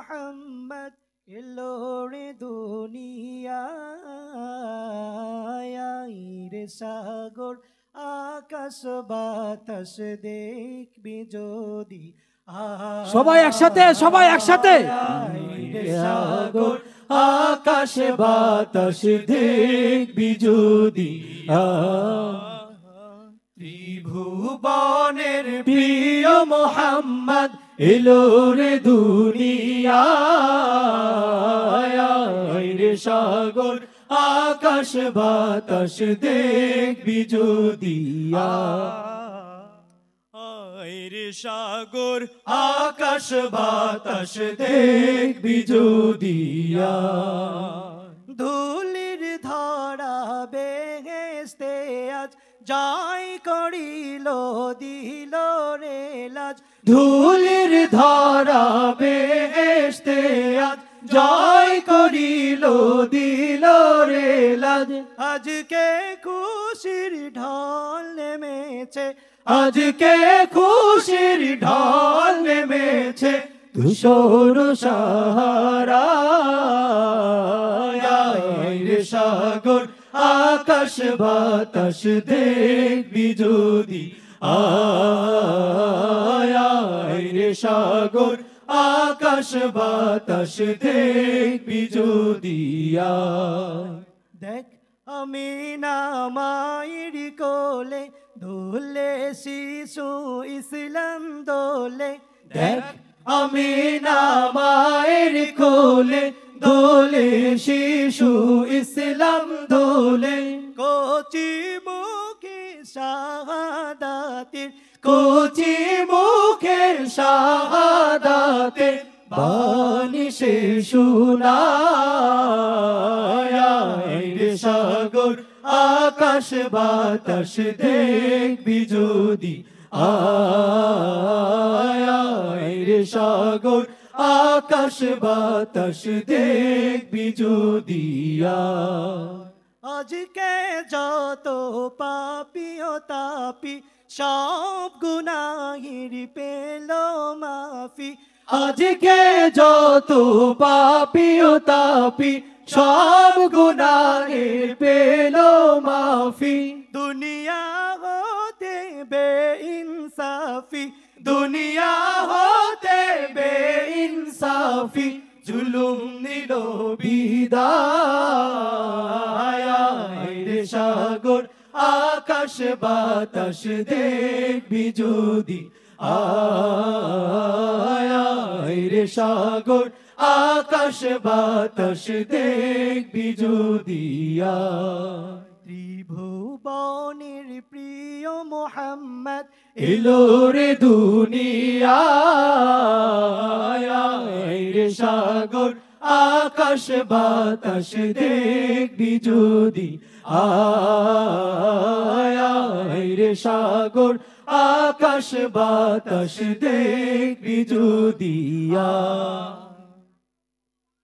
মোহাম্মদ এলো রে দুনিয়ায় রে সাগর আকাশ বাতাস দেখবি যদি সবাই একসাথে রে সাগর আকাশ বাতাস দেখবি যদি ত্রিভুবনের প্রিয় মোহাম্মদ এলো রে দুনিয়ায় রে সাগর আকাশ বাতাস দেখবি যদি রে সাগর আকাশ বাতাস দেখবি যদি ধুলির ধরা বেহেশতে আজ যাই করিল দিল রে লাজ ধুলির ধরা বেহেশতে আজ জয় করিল দিল রে লাজ আজকে খুশির ঢল নেমেছে আজকে খুশির ঢল নেমেছে ধূসর সাহারা রে সাগর আকাশ বাতাস দেখবি যদি রে সাগর আকাশ বাতাস দেখবি যদি দেখ আমি না মায়ের কোলে দোলে শিশু ইসলাম দোলে দেখ আমি না মায়ের কোলে দোলে শিশু ইসলাম দোলে কচি মুখে শাহাদাতের কচি মুখের শাহাদাতের বাণী সে শোনায় রে সাগর আকাশ বাতাস দেখবি যদি রে সাগর আকাশ বাতাস দেখবি যদি আজকে যত পাপি ও তাপি সব গুনাহের পেল মাফি আজকে যত পাপি ও তাপি সব গুনাহের পেল মাফি দুনিয়া হতে বেইনসাফি দুনিয়া হতে বেইনসাফি জুলুম নিল বিদায় রে সাগর আকাশ বাতাস দেখবি যদি রে সাগর আকাশ বাতাস দেখবি যদি ত্রিভুবনের প্রিয় মোহাম্মদ এলো রে দুনিয়ায় রে সাগর আকাশ বাতাস দেখবি যদি রে সাগর আকাশ বাতাস দেখবি যদি